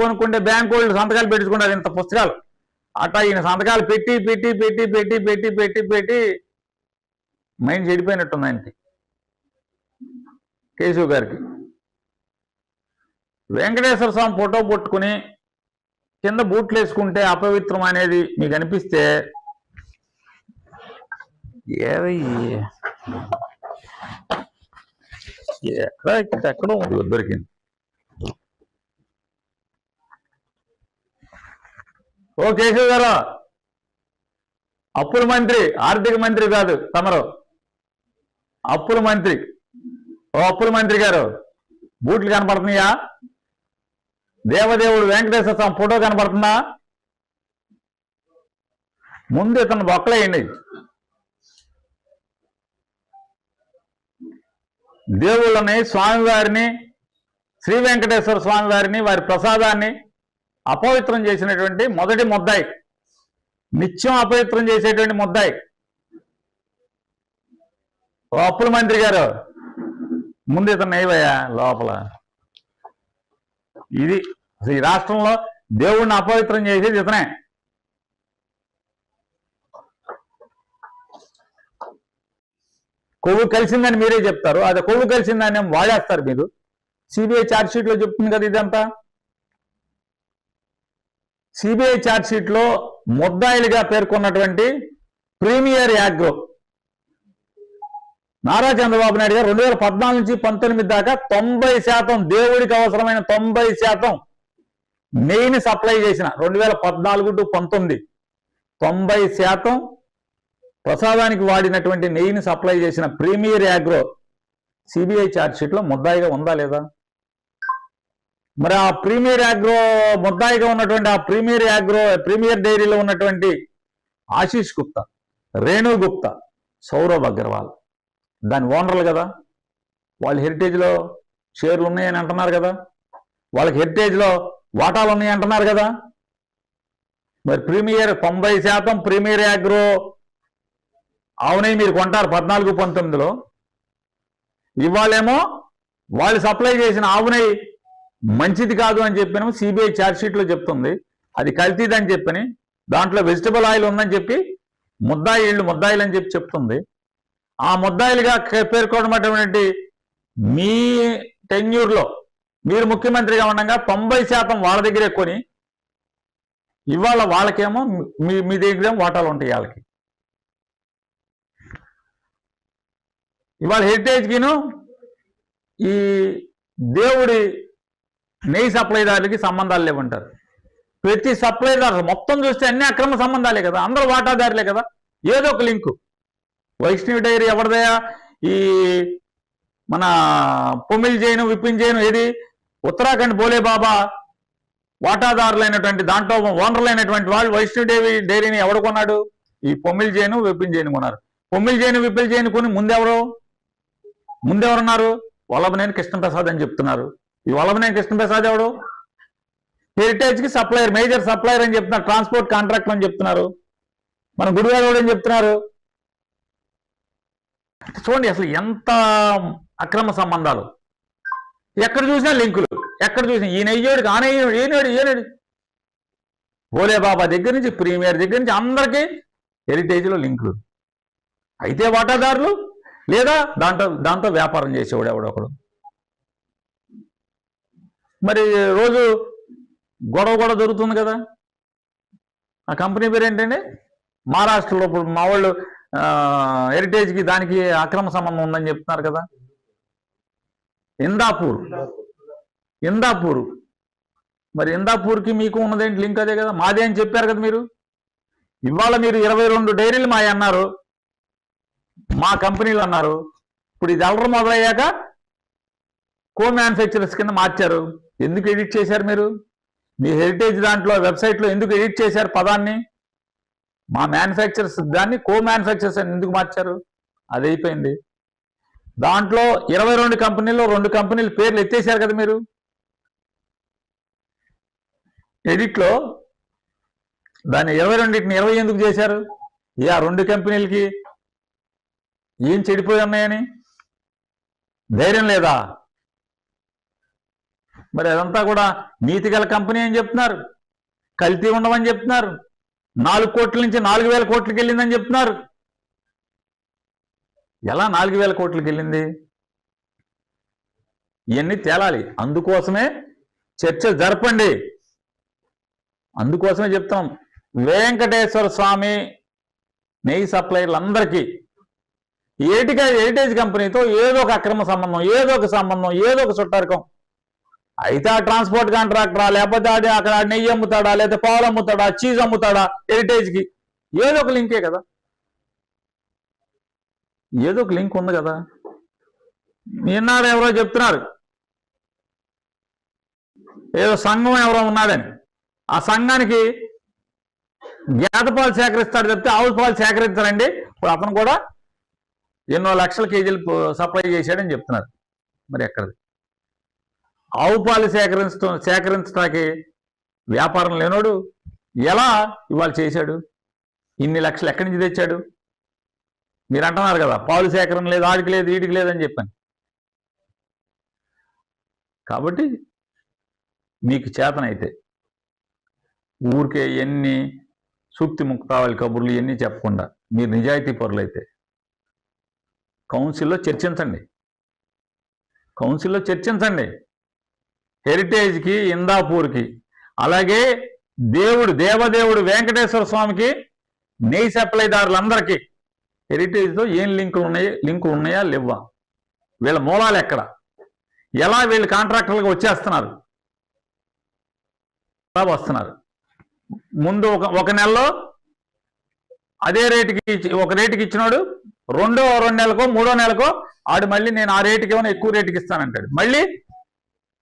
కొనుక్కుంటే బ్యాంకు వాళ్ళు సంతకాలు పెట్టించుకుంటారు ఇంత పుస్తకాలు. అట్టా ఈయన సంతకాలు పెట్టి పెట్టి పెట్టి పెట్టి పెట్టి పెట్టి పెట్టి మైండ్ చెడిపోయినట్టుంది ఆయనకి, కేశవ్ గారికి. వెంకటేశ్వర స్వామి ఫోటో పట్టుకుని కింద బూట్లు వేసుకుంటే అపవిత్రం అనేది మీకు అనిపిస్తే ఎక్కడో దొరికింది. ఓ కేశవ్ గారు, అప్పుల మంత్రి, ఆర్థిక మంత్రి కాదు తమరు, అప్పుల మంత్రి. ఓ అప్పుల మంత్రి గారు, బూట్లు కనపడుతున్నాయా? దేవదేవుడు వెంకటేశ్వర స్వామి ఫోటో కనపడుతుందా? ముందు ఇతను బొక్కలేయండి. దేవుళ్ళని, స్వామివారిని, శ్రీ వెంకటేశ్వర స్వామి వారిని, వారి ప్రసాదాన్ని అపవిత్రం చేసినటువంటి మొదటి ముద్దాయి, నిత్యం అపవిత్రం చేసేటువంటి ముద్దాయి ఓ అప్పుల మంత్రి గారు, ముందు ఇతను ఏవయ్యా లోపల. ఇది ఈ రాష్ట్రంలో దేవుణ్ణి అపవిత్రం చేసేది ఇతనే. కొవ్వు కలిసిందని మీరే చెప్తారు, అది కొవ్వు కలిసిందని వాడేస్తారు మీరు. సిబిఐ ఛార్జ్షీట్లో చెప్తుంది కదా ఇదంతా. సిబిఐ ఛార్జ్షీట్లో ముద్దాయిలుగా పేర్కొన్నటువంటి ప్రీమియర్ యాగ్రో నారా చంద్రబాబు నాయుడు గారు 2014 నుంచి 19 దాకా 90% దేవుడికి అవసరమైన 90% నెయ్యిని సప్లై చేసిన 2014 టు 19 90% ప్రసాదానికి వాడినటువంటి నెయ్యిని సప్లై చేసిన ప్రీమియర్ యాగ్రో సిబిఐ ఛార్జ్షీట్లో ముద్దాయిగా ఉందా లేదా? మరి ఆ ప్రీమియర్ యాగ్రో ముద్దాయిగా ఉన్నటువంటి ఆ ప్రీమియర్ డైరీలో ఉన్నటువంటి ఆశీష్ గుప్తా, రేణు గుప్తా, సౌరవ్ అగర్వాల్ దాని ఓనర్లు కదా. వాళ్ళు హెరిటేజ్లో షేర్లు ఉన్నాయని అంటున్నారు కదా, వాళ్ళకి హెరిటేజ్లో వాటాలు ఉన్నాయి అంటున్నారు కదా. మరి ప్రీమియర్ 90% ప్రీమియర్ యాగ్రో ఆవునై మీరు కొంటారు 14-19లో. ఇవాళేమో వాళ్ళు సప్లై చేసిన ఆవునై మంచిది కాదు అని చెప్పిన సిబిఐ ఛార్జ్షీట్లో చెప్తుంది. అది కల్తీదని చెప్పని, దాంట్లో వెజిటబుల్ ఆయిల్ ఉందని చెప్పి ముద్దాయిలు అని చెప్పి చెప్తుంది. ఆ ముద్దాయిలుగా పేర్కొన్నటువంటి మీ టెన్యూర్లో మీరు ముఖ్యమంత్రిగా ఉండగా 90% వాళ్ళ దగ్గరే కొని, ఇవాళ వాళ్ళకేమో మీ దగ్గర వాటాలు ఉంటాయి. వాళ్ళకి ఇవాళ హెరిటేజ్కిను ఈ దేవుడి నెయ్యి సప్లైదారులకి సంబంధాలు లేవంటారు. ప్రతి సప్లైదారు మొత్తం చూస్తే అన్ని అక్రమ సంబంధాలే కదా, అందరూ వాటాదారులే కదా. ఏదో ఒక లింకు. వైష్ణవి డైరీ ఎవరిదయా? ఈ మన పొమిల్ జైను, విపిన్ జైను, ఏది ఉత్తరాఖండ్ బోలే బాబా వాటాదారులైనటువంటి దాంట్లో ఓనర్లైనటువంటి వాళ్ళు వైష్ణవి డైరీని ఎవడు కొన్నాడు? ఈ పొమిల్ జైను, విపిన్ జైను కొన్నారు. పొమిల్ జైను, విపిన్ జైను కొని ముందెవరున్నారు? వల్లభనేని కృష్ణప్రసాద్ అని చెప్తున్నారు. ఈ వల్లభనేని కృష్ణప్రసాద్ ఎవడు? హెరిటేజ్కి సప్లయర్, మేజర్ సప్లయర్ అని చెప్తున్నారు, ట్రాన్స్పోర్ట్ కాంట్రాక్టర్ అని చెప్తున్నారు. మన గుడివాడ అని చెప్తున్నారు. చూడండి అసలు ఎంత అక్రమ సంబంధాలు. ఎక్కడ చూసినా లింకులు, ఎక్కడ చూసినా ఈయన అయ్యోడికి ఈనాడు భోలే బాబా దగ్గర నుంచి ప్రీమియర్ దగ్గర నుంచి అందరికీ హెరిటేజ్లో లింకులు. అయితే వాటాదారులు లేదా దాంతో వ్యాపారం చేసేవాడు ఎవడొకడు. మరి రోజు గొడవ జరుగుతుంది కదా. ఆ కంపెనీ పేరు ఏంటండి? మహారాష్ట్రలో ఇప్పుడు మా వాళ్ళు హెరిటేజ్కి దానికి అక్రమ సంబంధం ఉందని చెప్తున్నారు కదా. ఇందాపూర్. మరి ఇందాపూర్కి మీకు ఉన్నదేంటి లింక్? అదే కదా, మాదే అని చెప్పారు కదా మీరు. ఇవాళ మీరు 22 డైరీలు మావి అన్నారు, మా కంపెనీలు అన్నారు. ఇప్పుడు ఇది అల్లరి మొదలయ్యాక కో మ్యానుఫ్యాక్చరర్స్ కింద మార్చారు. ఎందుకు ఎడిట్ చేశారు మీరు? మీ హెరిటేజ్ దాంట్లో వెబ్సైట్లో ఎందుకు ఎడిట్ చేశారు పదాన్ని? మా మ్యానుఫ్యాక్చరర్స్ దాన్ని కో మ్యానుఫ్యాక్చరర్స్ అని ఎందుకు మార్చారు? అది అయిపోయింది. దాంట్లో 22 కంపెనీల్లో 2 కంపెనీల పేర్లు ఎత్తేసారు కదా మీరు ఎడిట్లో. దాన్ని 22ని 20 ఎందుకు చేశారు? ఆ 2 కంపెనీలకి ఏం చెడిపోయి ఉన్నాయని ధైర్యం లేదా? మరి అదంతా కూడా నీతి గల కంపెనీ అని చెప్తున్నారు, కల్తీ ఉండవని చెప్తున్నారు, 4 కోట్ల నుంచి 4,000 కోట్లకి వెళ్ళిందని చెప్తున్నారు. ఎలా 4,000 కోట్లకి వెళ్ళింది? ఇవన్నీ తేలాలి. అందుకోసమే చర్చ జరపండి. అందుకోసమే చెప్తాం, వెంకటేశ్వర స్వామి నెయ్యి సప్లైర్లందరికీ హెరిటేజ్ కంపెనీతో ఏదో ఒక అక్రమ సంబంధం, ఏదో ఒక చుట్టారకం అయితే ఆ ట్రాన్స్పోర్ట్ కాంట్రాక్టరా, లేకపోతే అక్కడ నెయ్యి అమ్ముతాడా, లేకపోతే పాలు అమ్ముతాడా, చీజ్ అమ్ముతాడా, హెరిటేజ్కి ఏదో ఒక లింకే కదా, ఏదో ఒక లింక్ ఉంది కదా. నిన్నాడు ఎవరో చెప్తున్నారు ఏదో సంఘం ఎవరో ఉన్నాడని, ఆ సంఘానికి గేదె పాలు సేకరిస్తాడు చెప్తే ఆవు పాలు సేకరించారండి. ఇప్పుడు అతను కూడా ఎన్నో లక్షల కేజీలు సప్లై చేశాడని చెప్తున్నారు. మరి ఎక్కడది? ఆవు పాలు సేకరించడానికి వ్యాపారం లేనోడు ఎలా ఇవాళ చేశాడు? ఇన్ని లక్షలు ఎక్కడి నుంచి తెచ్చాడు? మీరు అంటున్నారు కదా పాలు సేకరణ లేదు, ఆడికి లేదు, ఈడికి లేదని చెప్పాను. కాబట్టి మీకు చేతనైతే ఊరికే ఎన్ని సూక్తి ముక్తావళి కబుర్లు ఇవన్నీ చెప్పకుండా మీరు నిజాయితీ పరులైతే కౌన్సిల్లో చర్చించండి. హెరిటేజ్కి, ఇందాపూర్కి, అలాగే దేవదేవుడు వెంకటేశ్వర స్వామికి నెయ్యి సప్లైదారులందరికీ హెరిటేజ్తో ఏం లింకులు ఉన్నాయా లేవా, వీళ్ళ మూలాలు ఎక్కడ, ఎలా వీళ్ళు కాంట్రాక్టర్లుగా వచ్చేస్తున్నారు, వస్తున్నారు. ముందు ఒక నెలలో అదే ఒక రేటుకి ఇచ్చినాడు, 2 నెలలకో 3 నెలకో ఆడు మళ్ళీ నేను ఆ రేటుకి ఏమైనా ఎక్కువ రేటుకి ఇస్తానంటాడు. మళ్ళీ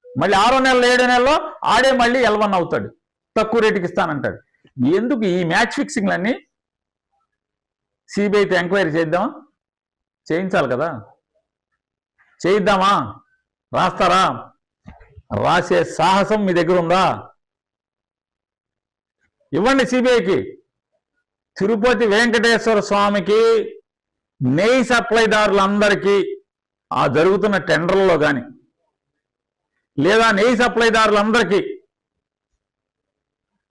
6 నెలలు 7 నెలలో ఆడే మళ్ళీ L1 అవుతాడు, తక్కువ రేటుకి ఇస్తానంటాడు. ఎందుకు ఈ మ్యాచ్ ఫిక్సింగ్లన్నీ? సిబిఐతో ఎంక్వైరీ చేద్దామా? చేయించాలి కదా, చేయిద్దామా? రాస్తారా? రాసే సాహసం మీ దగ్గర ఉందా? ఇవ్వండి సిబిఐకి. తిరుపతి వెంకటేశ్వర స్వామికి నెయ్యి సప్లైదారులందరికీ ఆ జరుగుతున్న టెండర్లలో కానీ, లేదా నెయ్యి సప్లైదారులందరికీ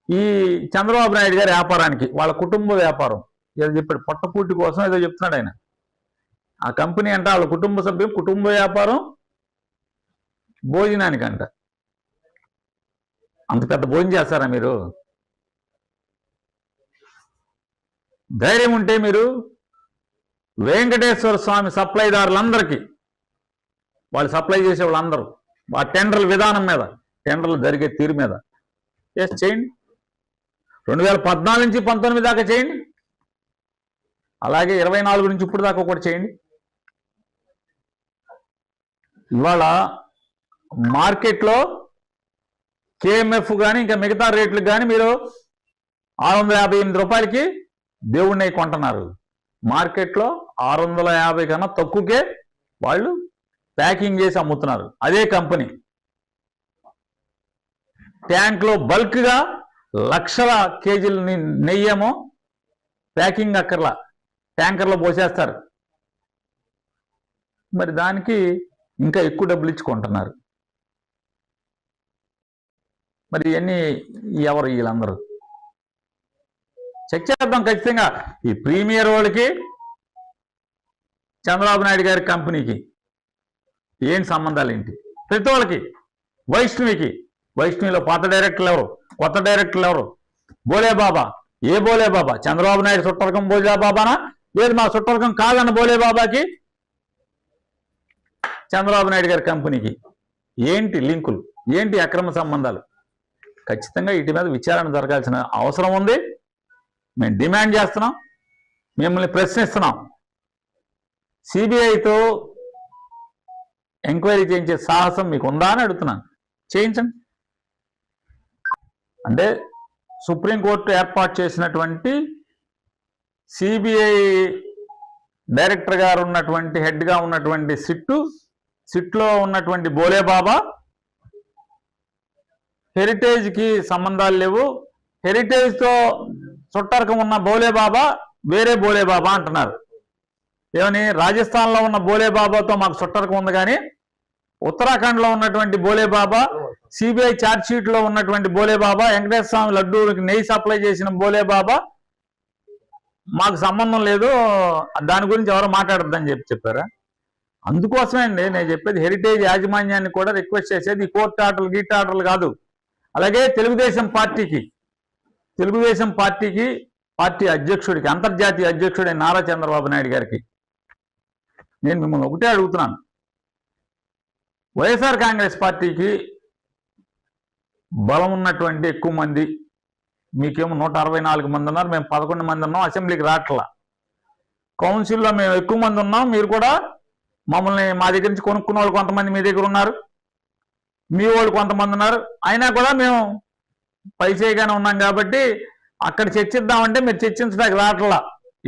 ఈ చంద్రబాబు నాయుడు గారి వ్యాపారానికి, వాళ్ళ కుటుంబ వ్యాపారం ఏదో చెప్పాడు, పొట్టపూటి కోసం ఏదో చెప్తున్నాడు ఆయన. ఆ కంపెనీ అంట వాళ్ళ కుటుంబ సభ్యులు, కుటుంబ వ్యాపారం భోజనానికంట. అంత పెద్ద భోజనం చేస్తారా మీరు? ధైర్యం ఉంటే మీరు వెంకటేశ్వర స్వామి సప్లైదారులందరికీ, వాళ్ళు సప్లై చేసే వాళ్ళందరూ ఆ టెండర్ల విధానం మీద, టెండర్లు జరిగే తీరు మీద చేయండి. 2014 నుంచి 19 దాకా చేయండి, అలాగే 24 నుంచి ఇప్పుడు దాకా కూడా చేయండి. ఇవాళ మార్కెట్లో కేఎంఎఫ్ కానీ ఇంకా మిగతా రేట్లకు కానీ మీరు 658 రూపాయలకి దేవుడి నెయ్యి కొంటున్నారు. మార్కెట్లో 650 కన్నా తక్కువకే వాళ్ళు ప్యాకింగ్ చేసి అమ్ముతున్నారు. అదే కంపెనీ ట్యాంక్లో బల్క్గా లక్షల కేజీల నెయ్యేమో ప్యాకింగ్ అక్కర్లా ట్యాంకర్లో పోసేస్తారు. మరి దానికి ఇంకా ఎక్కువ డబ్బులు ఇచ్చుకుంటున్నారు. మరి ఇవన్నీ ఎవరు వీళ్ళందరూ? చెక్ చేద్దాం ఖచ్చితంగా. ఈ ప్రీమియర్ వాళ్ళకి చంద్రబాబు నాయుడు గారి కంపెనీకి ఏంటి సంబంధాలు ఏంటి? ప్రతి వాళ్ళకి. వైష్ణవిలో పాత డైరెక్టర్లు ఎవరు, కొత్త డైరెక్టర్లు ఎవరు? బోలేబాబా. ఏ బోలేబాబా? చంద్రబాబు నాయుడు చుట్టరకం బోలేబాబానా? లేదు మా చుట్టరకం కాదన్న బోలేబాబాకి చంద్రబాబు నాయుడు గారి కంపెనీకి ఏంటి లింకులు, ఏంటి అక్రమ సంబంధాలు? ఖచ్చితంగా వీటి మీద విచారణ జరగాల్సిన అవసరం ఉంది. మేము డిమాండ్ చేస్తున్నాం, మిమ్మల్ని ప్రశ్నిస్తున్నాం. సిబిఐతో ఎంక్వైరీ చేయించే సాహసం మీకు ఉందా అని అడుగుతున్నాను. చేయించండి. అంటే సుప్రీంకోర్టు ఏర్పాటు చేసినటువంటి సిబిఐ డైరెక్టర్ గారు ఉన్నటువంటి హెడ్గా ఉన్నటువంటి సిట్లో ఉన్నటువంటి బోలేబాబా హెరిటేజ్కి సంబంధాలు లేవు, హెరిటేజ్తో చుట్టరకం ఉన్న బోలేబాబా వేరే బోలేబాబా అంటున్నారు. ఏమని? రాజస్థాన్లో ఉన్న బోలేబాబాతో మాకు చుట్టరకం ఉంది కానీ ఉత్తరాఖండ్లో ఉన్నటువంటి బోలేబాబా, సిబిఐ ఛార్జ్ షీట్లో ఉన్నటువంటి బోలేబాబా, వెంకటేశ్వర స్వామి లడ్డూకి నెయ్యి సప్లై చేసిన బోలేబాబా మాకు సంబంధం లేదు, దాని గురించి ఎవరో మాట్లాడద్దని చెప్పారా? అందుకోసమే అండి నేను చెప్పేది, హెరిటేజ్ యాజమాన్యాన్ని కూడా రిక్వెస్ట్ చేసేది ఈ కోర్టు ఆర్డర్లు గీట్ ఆర్డర్లు కాదు. అలాగే తెలుగుదేశం పార్టీకి పార్టీ అధ్యక్షుడికి, అంతర్జాతీయ అధ్యక్షుడైన నారా చంద్రబాబు నాయుడు గారికి నేను మిమ్మల్ని ఒకటే అడుగుతున్నాను. వైఎస్ఆర్ కాంగ్రెస్ పార్టీకి బలం ఉన్నటువంటి ఎక్కువ మంది, మీకేమో 164 మంది ఉన్నారు, మేము 11 మంది ఉన్నాం, అసెంబ్లీకి రావట్లా. కౌన్సిల్లో మేము ఎక్కువ మంది ఉన్నాం, మీరు కూడా మమ్మల్ని మా దగ్గర నుంచి కొనుక్కున్న వాళ్ళు కొంతమంది మీ దగ్గర ఉన్నారు, మీ వాళ్ళు కొంతమంది ఉన్నారు, అయినా కూడా మేము పైచేయగానే ఉన్నాం కాబట్టి అక్కడ చర్చిద్దామంటే మీరు చర్చించడానికి రావట్లా.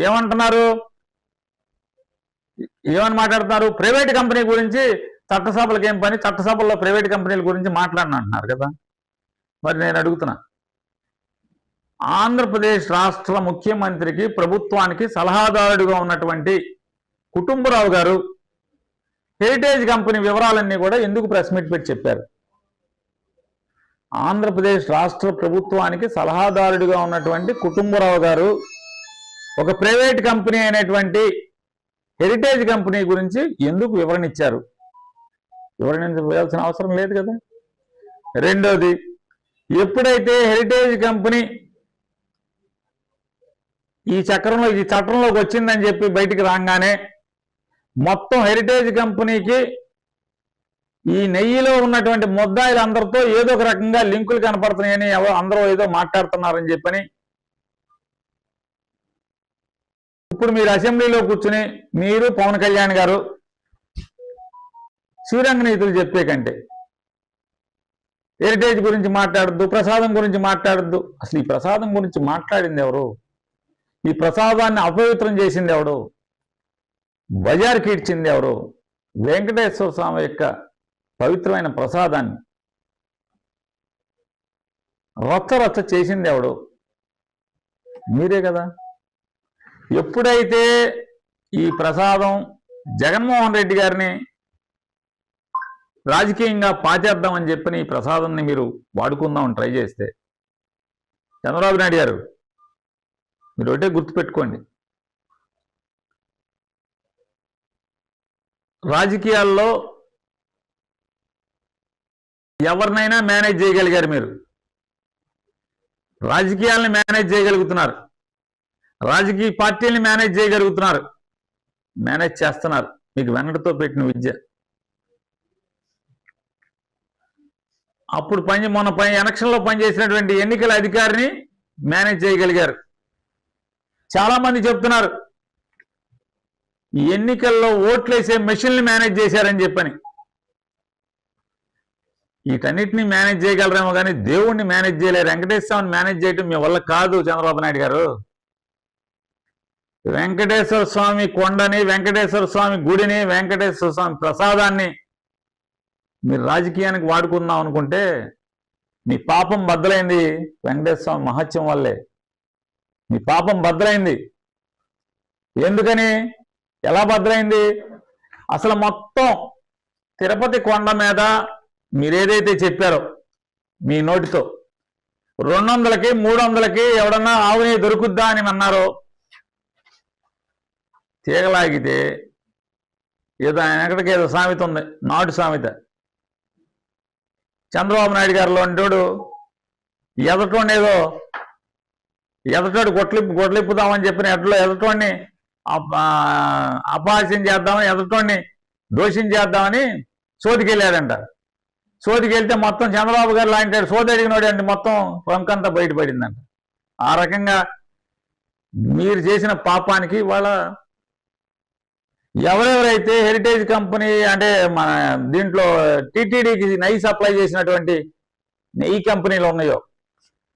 ఏమని మాట్లాడుతున్నారు? ప్రైవేట్ కంపెనీ గురించి చట్టసభలకు ఏం పని, చట్టసభల్లో ప్రైవేట్ కంపెనీల గురించి మాట్లాడను అంటున్నారు కదా. మరి నేను అడుగుతున్నా, ఆంధ్రప్రదేశ్ రాష్ట్ర ముఖ్యమంత్రికి ప్రభుత్వానికి సలహాదారుడిగా ఉన్నటువంటి కుటుంబరావు గారు హెరిటేజ్ కంపెనీ వివరాలన్నీ కూడా ఎందుకు ప్రెస్ మీట్ పెట్టి చెప్పారు? ఆంధ్రప్రదేశ్ రాష్ట్ర ప్రభుత్వానికి సలహాదారుడిగా ఉన్నటువంటి కుటుంబరావు గారు ఒక ప్రైవేట్ కంపెనీ అయినటువంటి హెరిటేజ్ కంపెనీ గురించి ఎందుకు వివరణ ఇచ్చారు? వివరణ ఇవ్వాల్సిన అవసరం లేదు కదా. రెండోది, ఎప్పుడైతే హెరిటేజ్ కంపెనీ ఈ చట్టంలోకి వచ్చిందని చెప్పి బయటికి రాగానే మొత్తం హెరిటేజ్ కంపెనీకి ఈ నెయ్యిలో ఉన్నటువంటి ముద్దాయిలు అందరితో ఏదో ఒక రకంగా లింకులు కనపడుతున్నాయని అందరూ ఏదో మాట్లాడుతున్నారని చెప్పని ఇప్పుడు మీరు అసెంబ్లీలో కూర్చుని మీరు పవన్ కళ్యాణ్ గారు శ్రీరంగ నీతులు చెప్పే కంటే హెరిటేజ్ గురించి మాట్లాడద్దు, ప్రసాదం గురించి మాట్లాడద్దు. అసలు ఈ ప్రసాదం గురించి మాట్లాడింది ఎవరు? ఈ ప్రసాదాన్ని అపవిత్రం చేసింది ఎవడు? బజార్కి ఇచ్చింది ఎవరు? వెంకటేశ్వర స్వామి యొక్క పవిత్రమైన ప్రసాదాన్ని రచ్చ చేసింది ఎవడు? మీరే కదా. ఎప్పుడైతే ఈ ప్రసాదం జగన్మోహన్ రెడ్డి గారిని రాజకీయంగా పాచేద్దామని చెప్పని ఈ ప్రసాదాన్ని మీరు వాడుకుందామని ట్రై చేస్తే, చంద్రబాబు నాయుడు గారు మీరు ఒకటే గుర్తుపెట్టుకోండి, రాజకీయాల్లో ఎవరినైనా మేనేజ్ చేయగలిగారు. మీరు రాజకీయాలను మేనేజ్ చేయగలుగుతున్నారు, రాజకీయ పార్టీలను మేనేజ్ చేయగలుగుతున్నారు, మేనేజ్ చేస్తున్నారు. మీకు వెన్నడతో పెట్టిన విద్య. అప్పుడు మొన్న ఎలక్షన్లో పనిచేసినటువంటి ఎన్నికల అధికారిని మేనేజ్ చేయగలిగారు. చాలా మంది చెప్తున్నారు ఈ ఎన్నికల్లో ఓట్లేసే మెషిన్లు మేనేజ్ చేశారని చెప్పని. వీటన్నిటిని మేనేజ్ చేయగలరేమో కానీ దేవుణ్ణి మేనేజ్ చేయలేరు. వెంకటేశ్వర స్వామిని మేనేజ్ చేయడం మీ వల్ల కాదు చంద్రబాబు నాయుడు గారు. వెంకటేశ్వర స్వామి కొండని, వెంకటేశ్వర స్వామి గుడిని, వెంకటేశ్వర స్వామి ప్రసాదాన్ని మీరు రాజకీయానికి వాడుకుందాం అనుకుంటే మీ పాపం బద్దలైంది. వెంకటేశ్వర స్వామి మహత్యం వల్లే మీ పాపం బద్దలైంది. ఎందుకని, ఎలా బద్దలైంది? అసలు మొత్తం తిరుపతి కొండ మీద మీరేదైతే చెప్పారో మీ నోటితో 200కి 300కి ఎవడన్నా ఆవుని దొరుకుద్దా అని అన్నారో, తీగలాగితే ఏదో ఆయన ఎక్కడికి ఏదో సామెత ఉంది, నాటు సామెత. చంద్రబాబు నాయుడు గారిలో అంటాడు ఎదటోడు గొడ్లిప్పుదామని చెప్పిన ఎదటోడిని అపహాస్యం చేద్దామని, ఎదటోడిని దోషం చేద్దామని సోదికెళ్ళాడంట. సోదికెళ్తే మొత్తం చంద్రబాబు గారు లాంటి సోది అడిగినోడు అంటే మొత్తం వంకంతా బయటపడిందంట. ఆ రకంగా మీరు చేసిన పాపానికి వాళ్ళ ఎవరెవరైతే హెరిటేజ్ కంపెనీ అంటే మన దీంట్లో టీటీడీకి నెయ్యి సప్లై చేసినటువంటి నెయ్యి కంపెనీలు ఉన్నాయో,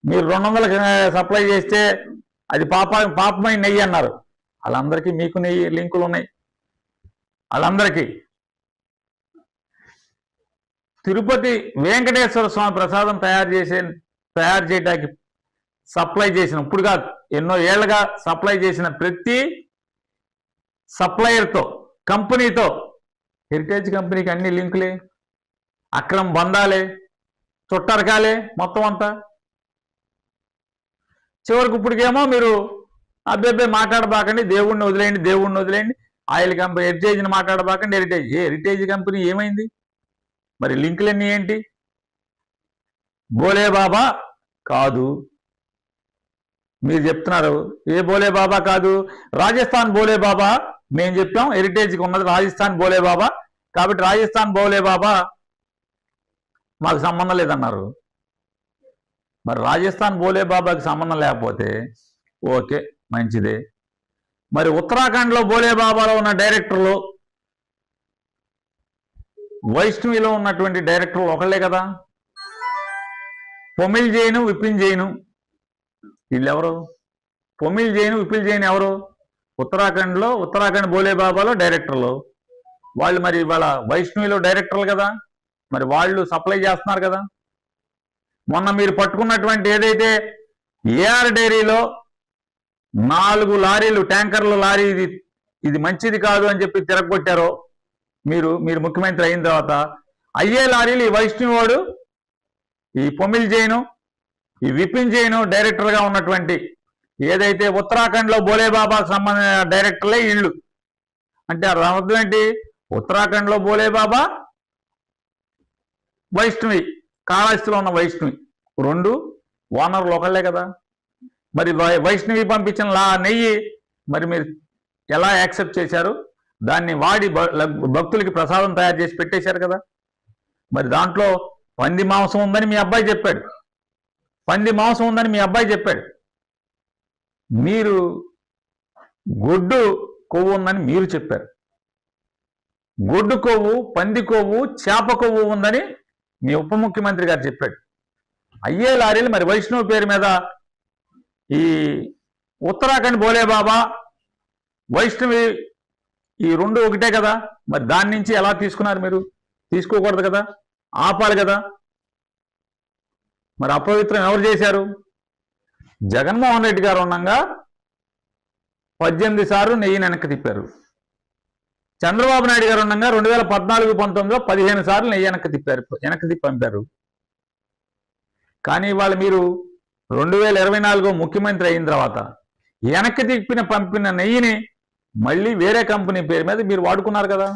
మీరు 200కి సప్లై చేస్తే అది పాపమైన నెయ్యి అన్నారు. వాళ్ళందరికీ మీకు నెయ్యి లింకులు ఉన్నాయి. వాళ్ళందరికీ తిరుపతి వెంకటేశ్వర స్వామి ప్రసాదం తయారు చేయడానికి సప్లై చేసిన, ఇప్పుడు కాదు ఎన్నో ఏళ్లుగా సప్లై చేసిన ప్రతి సప్లయర్తో, కంపెనీతో హెరిటేజ్ కంపెనీకి అన్ని లింకులే. అక్రమ బంధాలే, చుట్టరకాలే మొత్తం అంతా. చివరికి ఇప్పటికేమో మీరు అబ్బే మాట్లాడబాకండి, దేవుణ్ణి వదిలేయండి, ఆయిల్ కంపెనీ హెరిటేజ్ని మాట్లాడబాకండి. హెరిటేజ్ కంపెనీ ఏమైంది మరి? లింకులన్నీ ఏంటి? బోలే బాబా కాదు మీరు చెప్తున్నారు. ఏ బోలే బాబా కాదు? రాజస్థాన్ బోలే బాబా మేము చెప్పాం. హెరిటేజ్కి ఉన్నది రాజస్థాన్ బోలే బాబా, కాబట్టి రాజస్థాన్ బోలే బాబా మాకు సంబంధం లేదన్నారు. మరి రాజస్థాన్ బోలే బాబాకి సంబంధం లేకపోతే ఓకే, మంచిదే. మరి ఉత్తరాఖండ్లో బోలే బాబాలో ఉన్న డైరెక్టర్లు, వైష్ణవిలో ఉన్నటువంటి డైరెక్టర్లు ఒకళ్ళే కదా. పొమిల్ జైను, విపిన్ జైను, వీళ్ళెవరు? పొమిల్ జైను, విపిల్ జైన్ ఎవరు? ఉత్తరాఖండ్ బోలే బాబాలో డైరెక్టర్లు వాళ్ళు. మరి వాళ్ళ వైష్ణవిలో డైరెక్టర్లు కదా, మరి వాళ్ళు సప్లై చేస్తున్నారు కదా. మొన్న మీరు పట్టుకున్నటువంటి ఏదైతే ఏఆర్ డైరీలో 4 లారీలు, ట్యాంకర్ల లారీ ఇది మంచిది కాదు అని చెప్పి తిరగొట్టారో మీరు ముఖ్యమంత్రి అయిన తర్వాత, అయ్యే లారీలు ఈ వైష్ణవి వాడు, ఈ పొమిల్ జైను, ఈ విపిన్ జైను డైరెక్టర్గా ఉన్నటువంటి ఏదైతే ఉత్తరాఖండ్లో బోలే బాబాకు సంబంధించిన డైరెక్టర్లే ఇళ్ళు. అంటే అర్థం ఏంటి? ఉత్తరాఖండ్లో బోలే బాబా, వైష్ణవి, కాళహస్తిలో ఉన్న వైష్ణవి, 2 ఓనర్లు ఒకళ్ళే కదా. మరి వైష్ణవి పంపించిన నెయ్యి మరి మీరు ఎలా యాక్సెప్ట్ చేశారు? దాన్ని వాడి భక్తులకి ప్రసాదం తయారు చేసి పెట్టేశారు కదా. మరి దాంట్లో పంది మాంసం ఉందని మీ అబ్బాయి చెప్పాడు. మీరు గొడ్డు కొవ్వు ఉందని మీరు చెప్పారు. గొడ్డు కొవ్వు, పంది కొవ్వు, చేప కొవ్వు ఉందని మీ ఉప ముఖ్యమంత్రి గారు చెప్పాడు. అయ్యే లారీలు మరి వైష్ణవ్ పేరు మీద ఈ ఉత్తరాఖండ్ బోలే బాబా, వైష్ణవి ఈ 2 ఒకటే కదా. మరి దాని నుంచి ఎలా తీసుకున్నారు మీరు? తీసుకోకూడదు కదా, ఆపాలి కదా. మరి అపవిత్రం ఎవరు చేశారు? జగన్మోహన్ రెడ్డి గారు ఉండగా 18 సార్లు నెయ్యిని వెనక్కి తిప్పారు. చంద్రబాబు నాయుడు గారు ఉండగా 2014-19లో 15 సార్లు నెయ్యి వెనక్కి తిప్పి పంపారు. కానీ ఇవాళ మీరు 2024 ముఖ్యమంత్రి అయిన తర్వాత వెనక్కి పంపిన నెయ్యిని మళ్ళీ వేరే కంపెనీ పేరు మీద మీరు వాడుకున్నారు కదా.